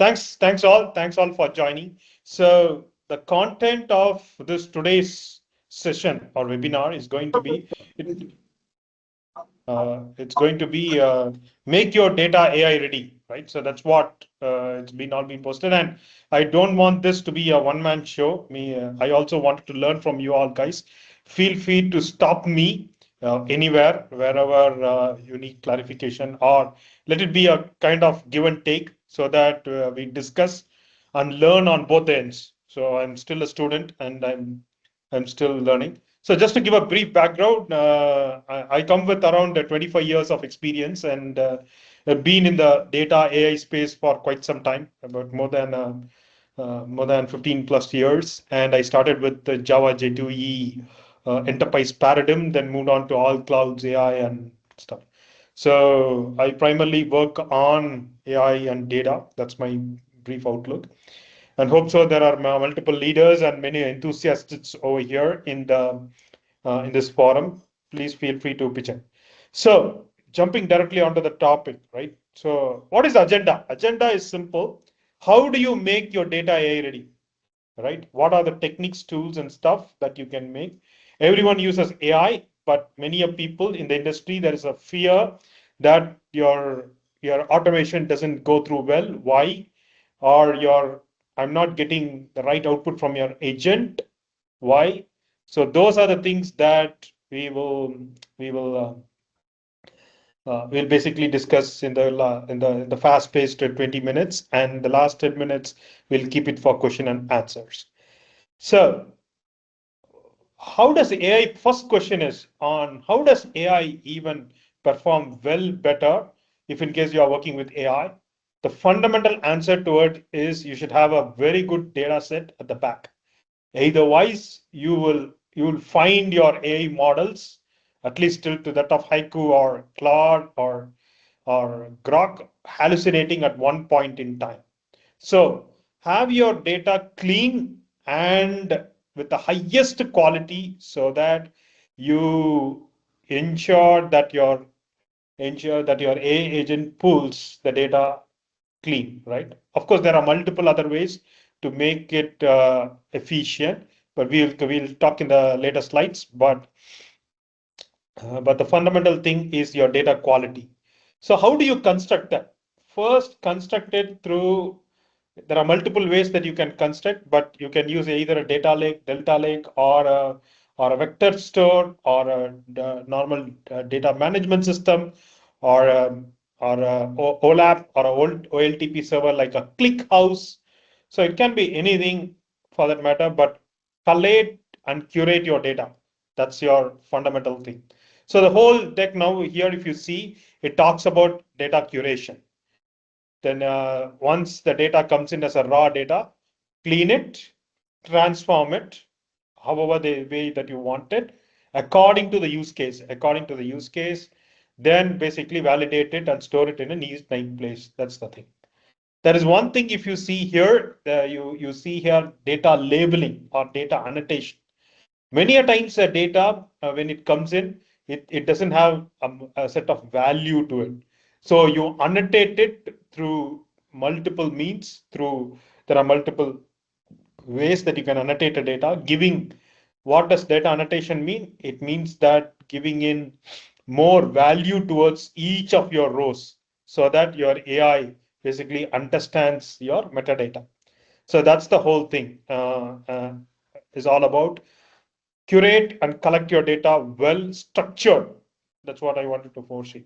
Thanks all for joining. So the content of this today's session or webinar is going to be it, it's going to be make your data AI ready, right? So that's what it's been all been posted, and I don't want this to be a one-man show. I also wanted to learn from you all guys. Feel free to stop me anywhere, wherever you need clarification, or let it be a kind of give and take, so that we discuss and learn on both ends. So I'm still a student, and I'm still learning. So just to give a brief background, I come with around 25 years of experience, and have been in the data AI space for quite some time, about more than 15 plus years. And I started with the Java J2E enterprise paradigm, then moved on to all clouds, AI and stuff. So I primarily work on AI and data. That's my brief outlook, and hope so. There are multiple leaders and many enthusiasts over here in this forum. Please feel free to pitch in. So jumping directly onto the topic, right? So what is the agenda? Agenda is simple. How do you make your data AI ready? Right? What are the techniques, tools, and stuff that you can make? Everyone uses AI, but many of people in the industry, there is a fear that your automation doesn't go through well. Why? Or your I'm not getting the right output from your agent. Why? So those are the things that we'll basically discuss in the fast-paced 20 minutes, and the last 10 minutes we'll keep it for question and answers. So how does AI, first question is on how does AI even perform well better if in case you are working with AI? The fundamental answer to it is you should have a very good data set at the back. Otherwise, you will find your AI models, at least till to that of Haiku or Claude or Grok, hallucinating at one point in time. So have your data clean and with the highest quality, so that you ensure that your AI agent pulls the data clean, right? Of course, there are multiple other ways to make it efficient, but we'll talk in the later slides. But the fundamental thing is your data quality. So how do you construct that? First, construct it through. There are multiple ways that you can construct, but you can use either a data lake, delta lake, or a vector store, or a normal data management system, or OLAP, or a old OLTP server like a ClickHouse. So it can be anything for that matter, but collate and curate your data. That's your fundamental thing. So the whole deck now here, if you see, it talks about data curation. Then once the data comes in as a raw data, clean it, transform it, however the way that you want it, according to the use case. Then basically validate it and store it in a nice place. That's the thing. There is one thing, if you see here, you see here data labeling or data annotation. Many a times the data, when it comes in, it doesn't have a set of value to it. So you annotate it through multiple means. There are multiple ways that you can annotate a data. What does data annotation mean? It means that giving in more value towards each of your rows, so that your AI basically understands your metadata. So that's the whole thing is all about. Curate and collect your data well structured. That's what I wanted to foresee.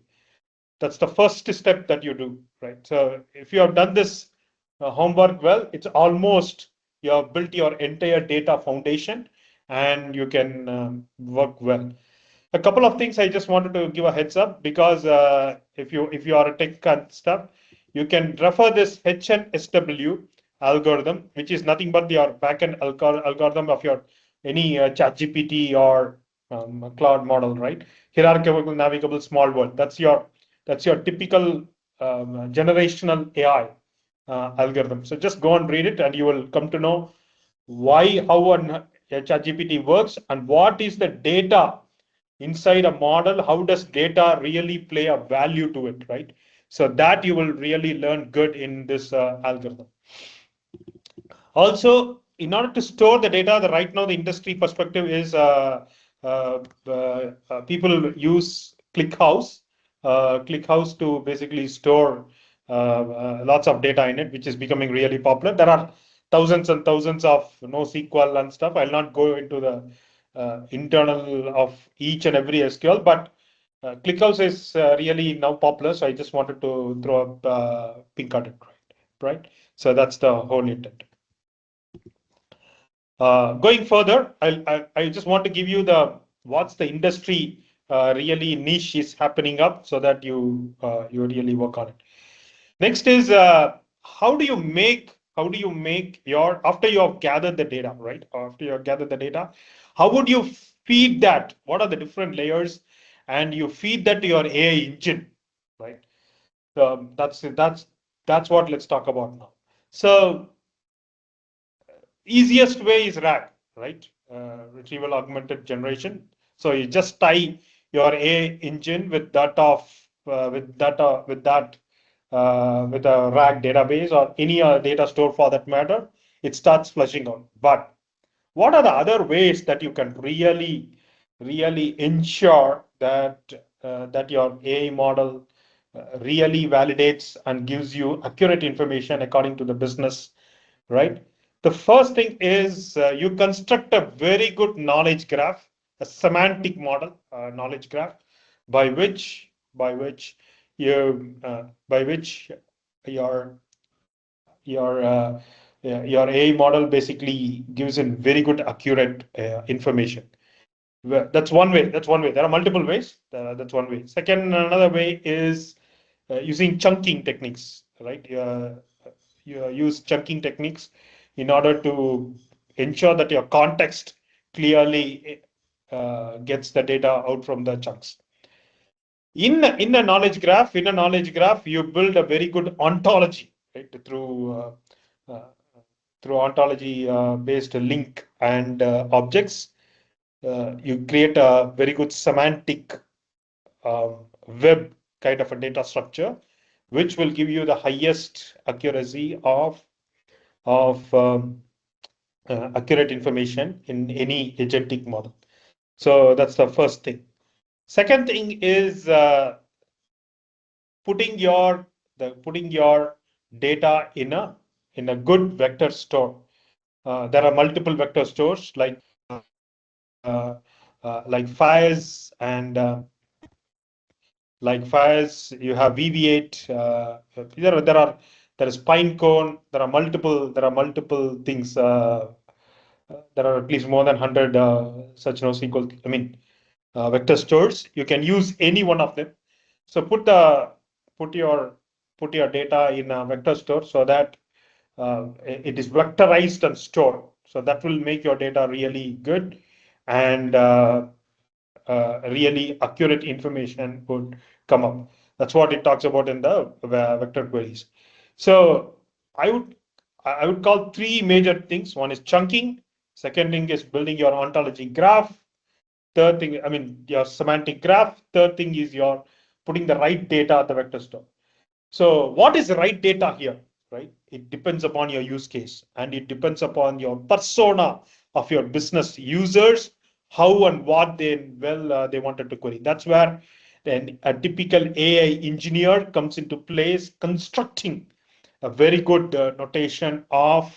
That's the first step that you do, right? So if you have done this homework well, it's almost you have built your entire data foundation, and you can work well. A couple of things I just wanted to give a heads up, because if you are a tech and stuff, you can refer this HNSW algorithm, which is nothing but your backend algorithm of your any ChatGPT or cloud model, right? Hierarchical navigable small world. That's your typical generational AI algorithm. So just go and read it, and you will come to know how a ChatGPT works, and what is the data inside a model. How does data really play a value to it, right? So that you will really learn good in this algorithm. Also, in order to store the data, right now the industry perspective is people use ClickHouse to basically store lots of data in it, which is becoming really popular. There are thousands and thousands of NoSQL and stuff. I'll not go into the internal of each and every SQL, but ClickHouse is really now popular. So I just wanted to throw up pink at it, right? So that's the whole intent. Going further, I just want to give you what's the industry really niche is happening up so that you really work on it. Next is how do you make your after you have gathered the data, right? After you have gathered the data, how would you feed that? What are the different layers? And you feed that to your AI engine, right? That's what let's talk about now. So easiest way is RAG, right? Retrieval augmented generation. So you just tie your AI engine with that of with data with that with a RAG database or any other data store for that matter. It starts flushing out. But what are the other ways that you can really ensure that that your AI model really validates and gives you accurate information according to the business, right? The first thing is you construct a very good knowledge graph, a semantic model, knowledge graph, by which your your AI model basically gives in very good accurate information. That's one way. That's one way. There are multiple ways. That's one way. Second, another way is using chunking techniques, right? You use chunking techniques in order to ensure that your context clearly gets the data out from the chunks. In a knowledge graph, you build a very good ontology, right? Uh, through ontology based link and objects. You create a very good semantic web kind of a data structure, which will give you the highest accuracy of accurate information in any agentic model. So that's the first thing. Second thing is putting your data in a good vector store. There are multiple vector stores like fires and you have VV8. There is Pinecone. There are multiple things. There are at least more than 100 such NoSQL. I mean, vector stores. You can use any one of them. So put your put your data in a vector store so that it is vectorized and stored. So that will make your data really good and really accurate information would come up. That's what it talks about in the vector queries. So I would I would call three major things. One is chunking. Second thing is building your ontology graph. Third thing, I mean, your semantic graph. Third thing is your putting the right data at the vector store. So what is the right data here, right? It depends upon your use case and it depends upon your persona of your business users, how and what they wanted to query. That's where then a typical AI engineer comes into place, constructing a very good notation of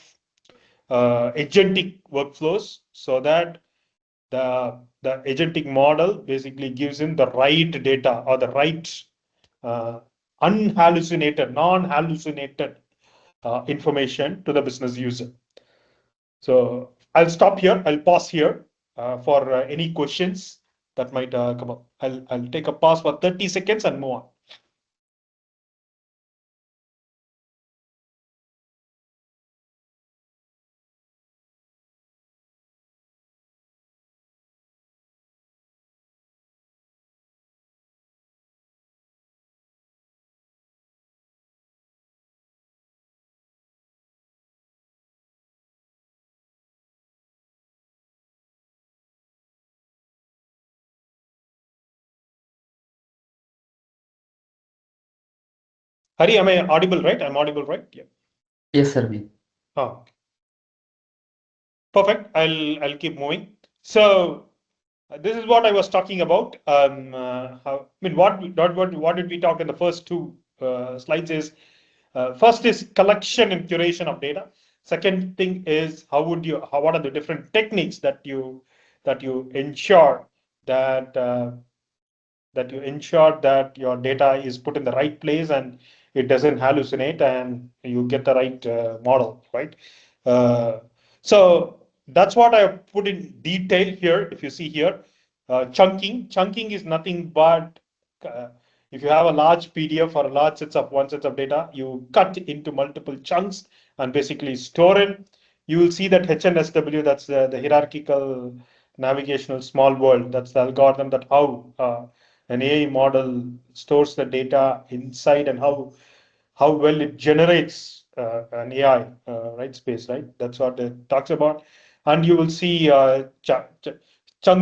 agentic workflows so that the agentic model basically gives in the right data or the right uh, non-hallucinated information to the business user. So I'll stop here. I'll pause here for any questions that might come up. I'll take a pause for 30 seconds and move on. Hari, am I audible, right? I'm audible, right? Yeah. Yes, Arvind. Oh, perfect. I'll keep moving. So this is what I was talking about. I mean, what did we talk in the first two slides is first is collection and curation of data. Second thing is what are the different techniques that you ensure that you ensure that your data is put in the right place and it doesn't hallucinate and you get the right model, right? Uh, so that's what I have put in detail here. If you see here, chunking is nothing but uh, if you have a large PDF or a large one set of data, you cut into multiple chunks and basically store it. You will see that HNSW, that's the hierarchical navigational small world. That's the algorithm that how an AI model stores the data inside and how well it generates an AI right space, right? That's what it talks about. And you will see chunk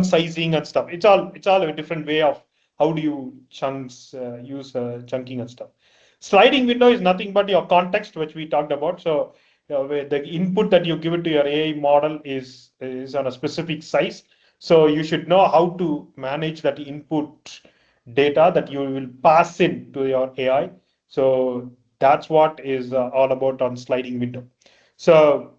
sizing and stuff. It's all a different way of how do you use chunking and stuff. Sliding window is nothing but your context, which we talked about. So where the input that you give it to your AI model is on a specific size. So you should know how to manage that input data that you will pass in to your AI. So that's what is all about on sliding window. So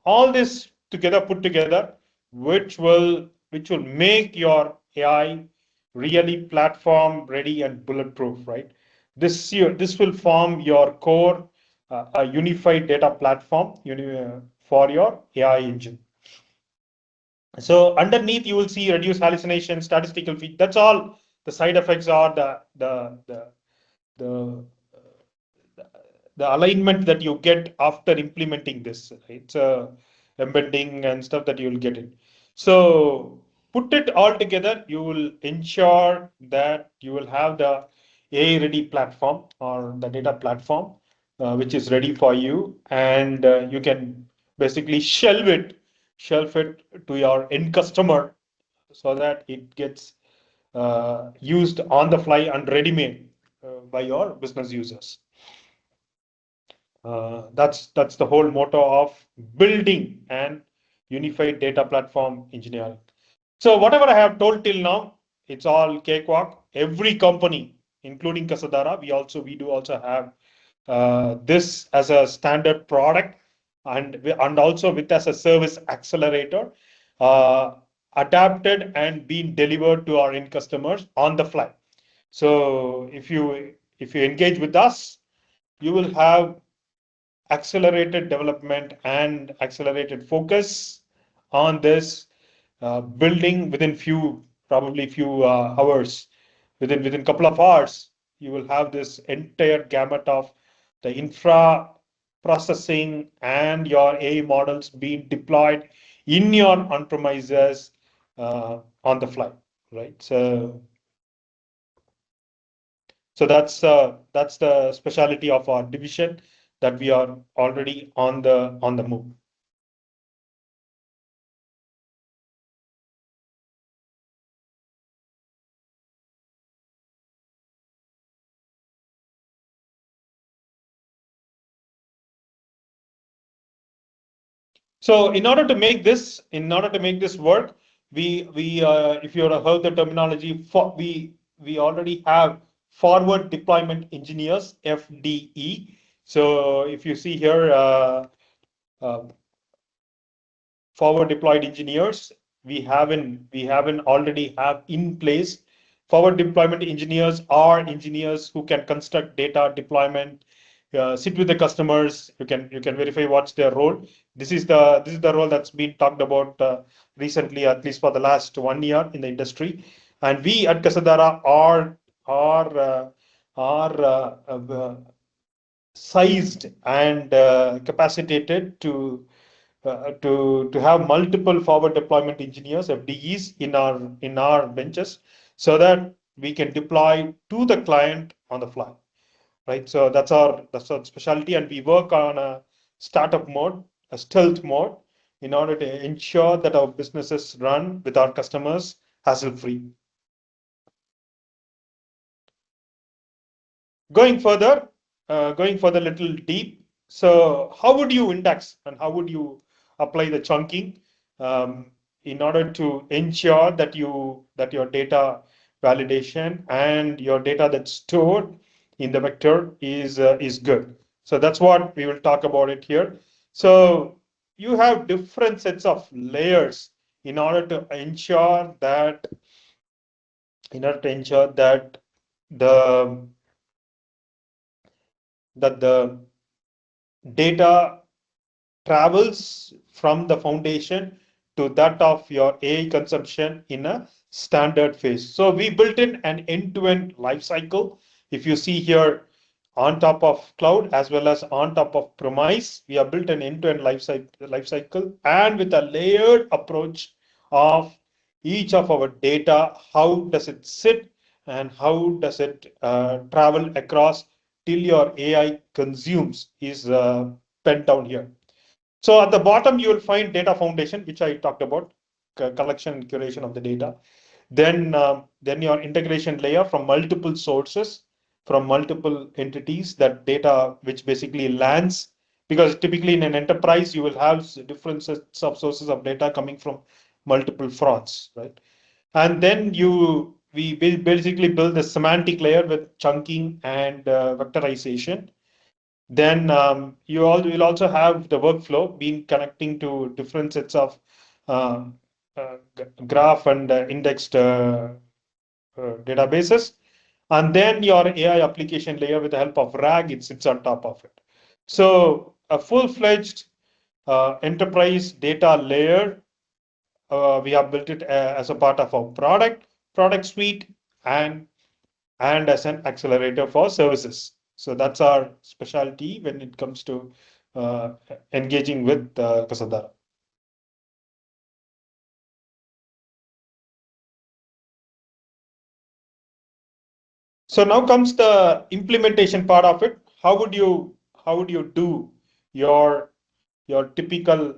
all this together put together, which will make your AI really platform ready and bulletproof, right? This will form your core a unified data platform for your AI engine. So underneath you will see reduce hallucination, statistical feed. That's all. The side effects are the the alignment that you get after implementing this, right? So embedding and stuff that you will get it. So put it all together, you will ensure that you will have the AI ready platform or the data platform, which is ready for you, and you can basically shelf it to your end customer so that it gets used on the fly and ready made by your business users. That's the whole motto of building an unified data platform engineering. So whatever I have told till now, it's all cakewalk. Every company, including Casadara, we do also have this as a standard product and also with as a service accelerator, uh, adapted and being delivered to our end customers on the fly. So if you engage with us, you will have accelerated development and accelerated focus on this building within few hours. Within couple of hours, you will have this entire gamut of the infra processing and your AI models being deployed in your on-premises on the fly, right? So that's the specialty of our division that we are already on the move. So in order to make this work, we if you have heard the terminology, we already have forward deployment engineers, FDE. So if you see here, uh, forward deployed engineers, we haven't already have in place. Forward deployment engineers are engineers who can construct data deployment, sit with the customers. You can verify what's their role. This is the role that's been talked about recently, at least for the last 1 year in the industry. And we at Casadara are sized and capacitated to have multiple forward deployment engineers, FDEs, in our benches, so that we can deploy to the client on the fly, right? So that's our specialty, and we work on a startup mode, a stealth mode, in order to ensure that our businesses run with our customers hassle free. Going further, going for the little deep. So how would you index and how would you apply the chunking in order to ensure that your data validation and your data that's stored in the vector is good. So that's what we will talk about it here. So you have different sets of layers in order to ensure that the the data travels from the foundation to that of your AI consumption in a standard phase. So we built in an end-to-end life cycle. If you see here on top of cloud as well as on top of premise, we have built an end-to-end life cycle and with a layered approach of each of our data, how does it sit and how does it travel across till your AI consumes is penned down here. So at the bottom, you will find data foundation, which I talked about, collection and curation of the data. Then your integration layer from multiple sources, from multiple entities, that data which basically lands, because typically in an enterprise, you will have different sets of sources of data coming from multiple fronts, right? And then we basically build the semantic layer with chunking and vectorization. Then you all will also have the workflow being connecting to different sets of uh, graph and indexed databases. And then your AI application layer with the help of RAG, it sits on top of it. So a full-fledged enterprise data layer, we have built it as a part of our product suite, and as an accelerator for services. So that's our specialty when it comes to uh, engaging with Kasatara. So now comes the implementation part of it. How would you do your typical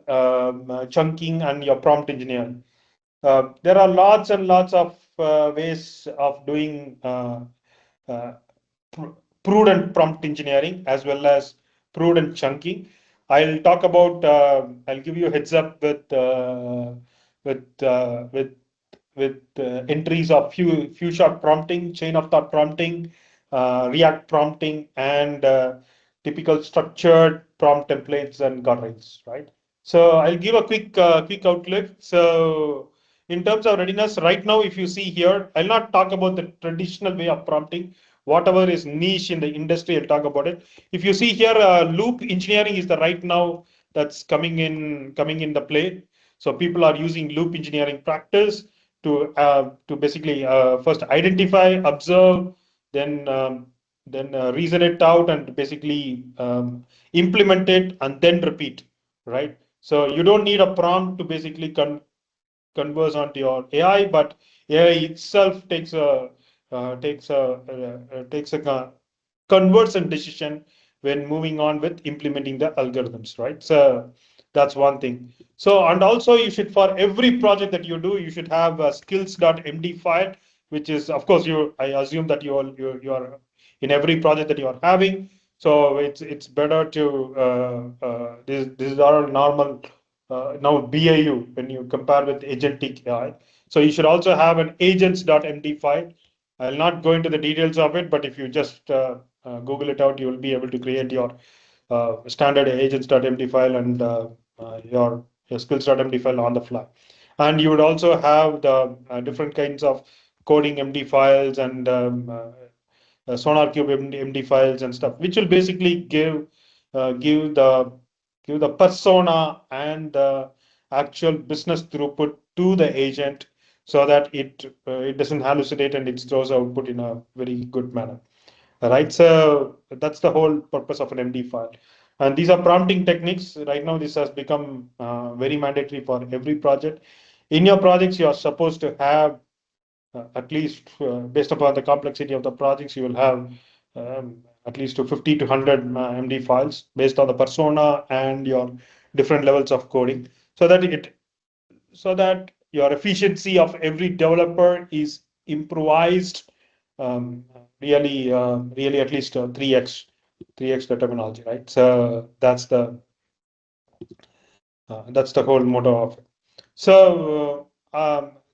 chunking and your prompt engineering? There are lots and lots of ways of doing uh, prudent prompt engineering as well as prudent chunking. I'll give you a heads up with uh, with entries of few shot prompting, chain of thought prompting, React prompting, and typical structured prompt templates and guardrails, right? So I'll give a quick outlook. So in terms of readiness, right now, if you see here, I'll not talk about the traditional way of prompting. Whatever is niche in the industry, I'll talk about it. If you see here, loop engineering is the right now that's coming in the play. So people are using loop engineering practice to basically first identify, observe, then reason it out and basically implement it and then repeat, right? So you don't need a prompt to basically converse onto your AI, but AI itself takes a conversion decision when moving on with implementing the algorithms, right? So that's one thing. So, and also you should, for every project that you do, you should have a skills.md file, which is, of course, I assume that you are in every project that you are having. So it's better to this is our normal now BAU when you compare with agentic AI. So you should also have an agents.md file. I'll not go into the details of it, but if you just Google it out, you will be able to create your standard agents.md file and your skills.md file on the fly. And you would also have the different kinds of coding MD files and SonarQube MD files and stuff, which will basically give the persona and the actual business throughput to the agent so that it doesn't hallucinate and it throws output in a very good manner. Right, so that's the whole purpose of an MD file. And these are prompting techniques. Right now, this has become very mandatory for every project. In your projects, you are supposed to have at least based upon the complexity of the projects, you will have at least to 50 to 100 MD files based on the persona and your different levels of coding, so that your efficiency of every developer is improvised really at least 3x 3x the terminology, right? So that's the whole motto of it. So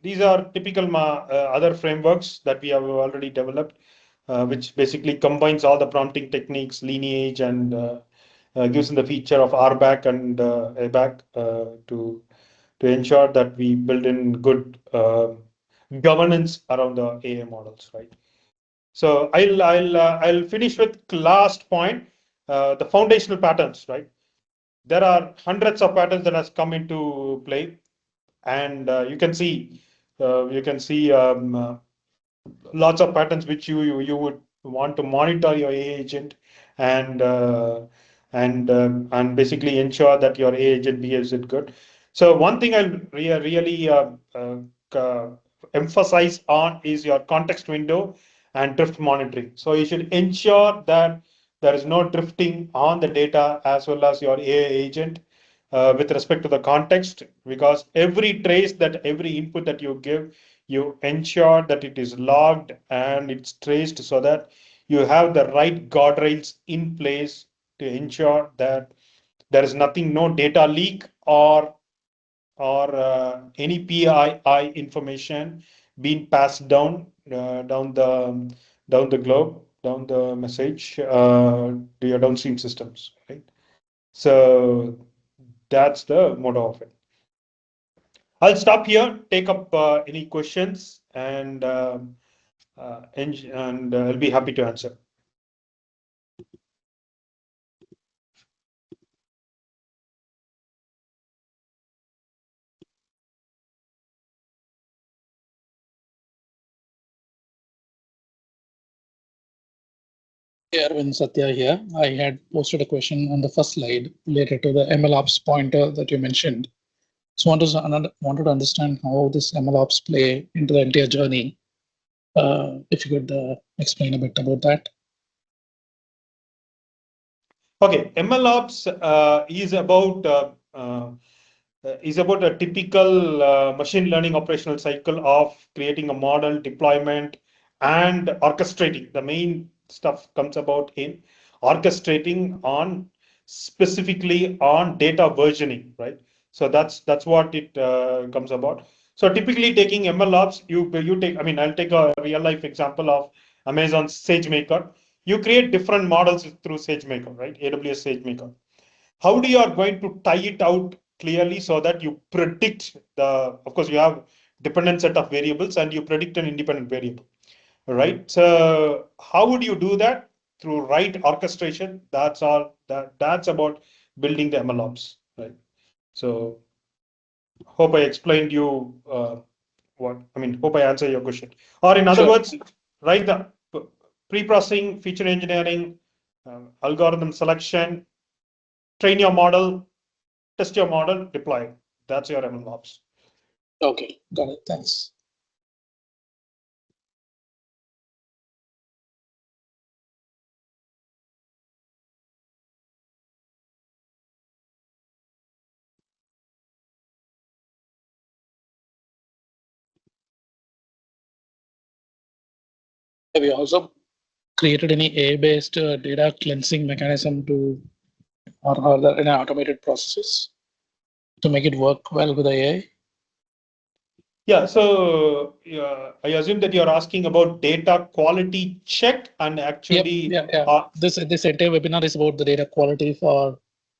these are typical other frameworks that we have already developed, which basically combines all the prompting techniques, lineage, and gives them the feature of RBAC and ABAC to ensure that we build in good governance around the AI models, right? So I'll finish with last point, the foundational patterns, right? There are hundreds of patterns that has come into play, and you can see lots of patterns which you would want to monitor your AI agent and and basically ensure that your AI agent behaves it good. So one thing I'll really uh, emphasize on is your context window and drift monitoring. So you should ensure that there is no drifting on the data as well as your AI agent with respect to the context, because every input that you give, you ensure that it is logged and it's traced so that you have the right guardrails in place to ensure that there is nothing, no data leak or any PII information being passed down the globe, down the message to your downstream systems, right? So that's the motto of it. I'll stop here, take up any questions, and I'll be happy to answer. Yeah, Arvind, Satya here. I had posted a question on the first slide related to the MLOps pointer that you mentioned. So wanted to understand how this MLOps play into the entire journey. If you could explain a bit about that. Okay, MLOps is about a typical machine learning operational cycle of creating a model, deployment, and orchestrating. The main stuff comes about in orchestrating on specifically on data versioning, right? So that's what it comes about. So typically taking MLOps, you take. I mean, I'll take a real life example of Amazon SageMaker. You create different models through SageMaker, right? AWS SageMaker. How do you are going to tie it out clearly so that you predict of course you have dependent set of variables and you predict an independent variable, right? So how would you do that? Through right orchestration. That's all. That's about building the MLOps, right? So hope I explained you hope I answer your question. Or in other Sure. words, write the pre-processing, feature engineering, algorithm selection, train your model, test your model, deploy. That's your MLOps. Okay, got it. Thanks. Have you also created any AI-based data cleansing mechanism to, or are there any automated processes to make it work well with AI? Yeah, so I assume that you're asking about data quality check and Yep, actually, yeah. This entire webinar is about the data quality for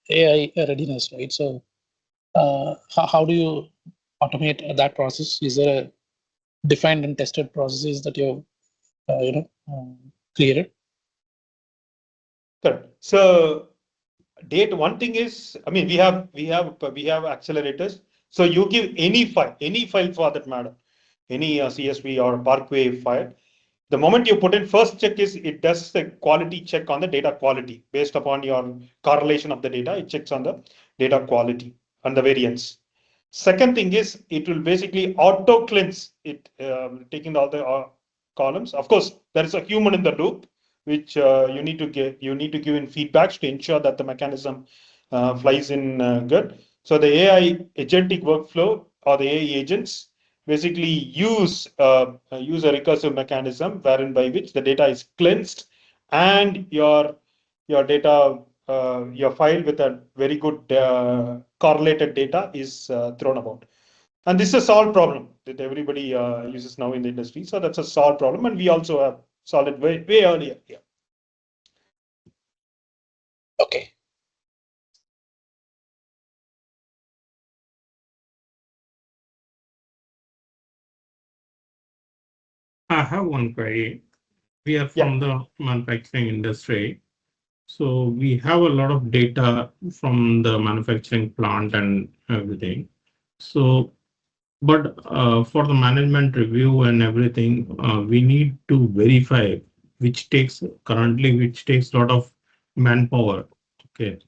AI readiness, right? So, how do you automate that process? Is there a defined and tested processes that you've created? correct. So data, one thing is, I mean, we have accelerators. So you give any file for that matter, any CSV or Parquet file. The moment you put in, first check is it does the quality check on the data quality based upon your correlation of the data. It checks on the data quality and the variance. Second thing is it will basically auto cleanse it, taking all the columns. Of course, there is a human in the loop, which you need to give in feedbacks to ensure that the mechanism flies in good. So the AI agentic workflow or the AI agents basically use a recursive mechanism wherein by which the data is cleansed and your your data, your file with a very good correlated data is thrown about. And this is a solved problem that everybody uses now in the industry. So that's a solved problem, and we also have solved it way earlier. Yeah. Okay. I have one query. We are Yeah. from the manufacturing industry. So we have a lot of data from the manufacturing plant and everything. So, but for the management review and everything, we need to verify, which takes a lot of manpower. Okay,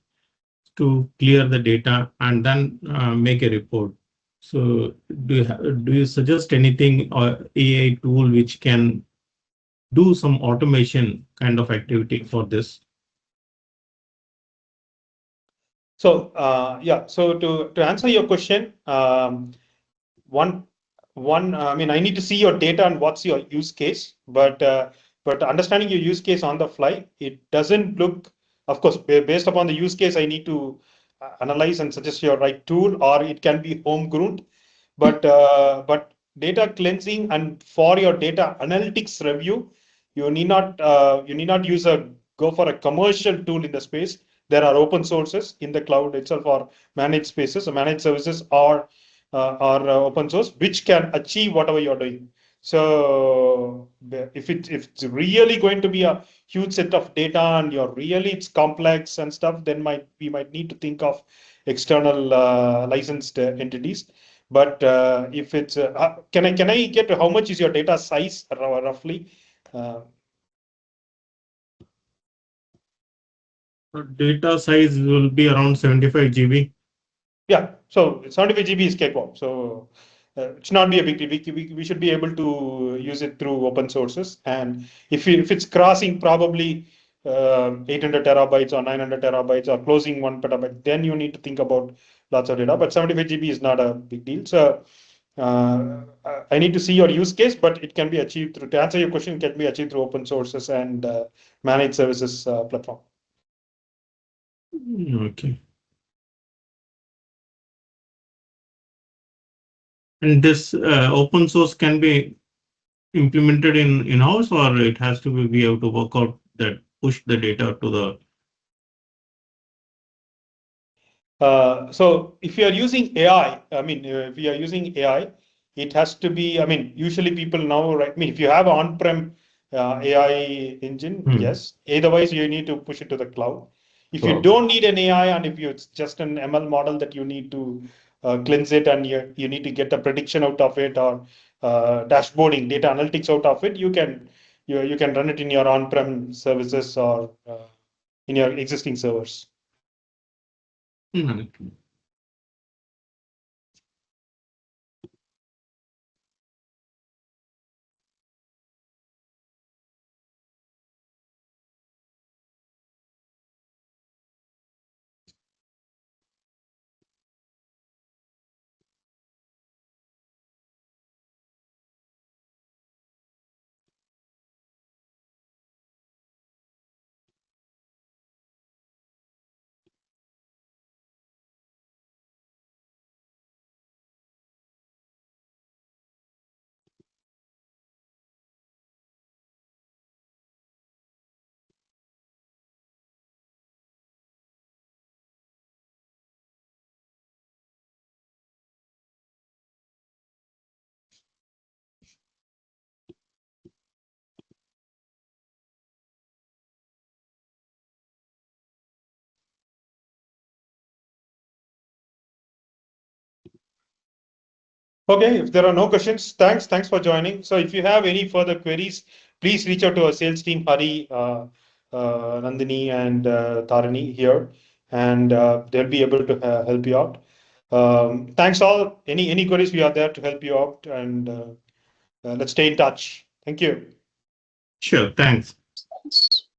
to clear the data and then make a report. So, do you suggest anything or AI tool which can do some automation kind of activity for this? So yeah. So to answer your question, one I mean, I need to see your data and what's your use case, but understanding your use case on the fly, it doesn't look, of course, based upon the use case, I need to analyze and suggest your right tool, or it can be homegrown. But data cleansing and for your data analytics review, you need not use a go for a commercial tool in the space. There are open sources in the cloud itself, or managed spaces, or managed services, or open source, which can achieve whatever you're doing. So if it's really going to be a huge set of data and it's complex and stuff, then we might need to think of external licensed entities. But if it's can I get how much is your data size roughly? Uh, The data size will be around 75 GB. Yeah, so 75 GB is cakewalk. So it should not be a big deal. We should be able to use it through open sources. And if it's crossing probably 800 terabytes or 900 terabytes or closing 1 petabyte, then you need to think about lots of data. But 75 GB is not a big deal. So I need to see your use case, but it can be achieved through, to answer your question, it can be achieved through open sources and managed services platform. Okay. And this open source can be implemented in-house, or it has to be we have to work out that push the data to the. So if you are using AI, I mean, if you are using AI, it has to be, I mean, usually people now, right? I mean, if you have on-prem AI engine, yes. Otherwise, you need to push it to the cloud. If you don't need an AI, and if it's just an ML model that you need to cleanse it, and you need to get a prediction out of it, or dashboarding, data analytics out of it, you can run it in your on-prem services, or in your existing servers. Okay, if there are no questions, thanks for joining. So if you have any further queries, please reach out to our sales team, Hari, Nandini, and Tarini here, and they'll be able to help you out. Thanks all. Any queries, we are there to help you out, and let's stay in touch. Thank you. Sure, thanks.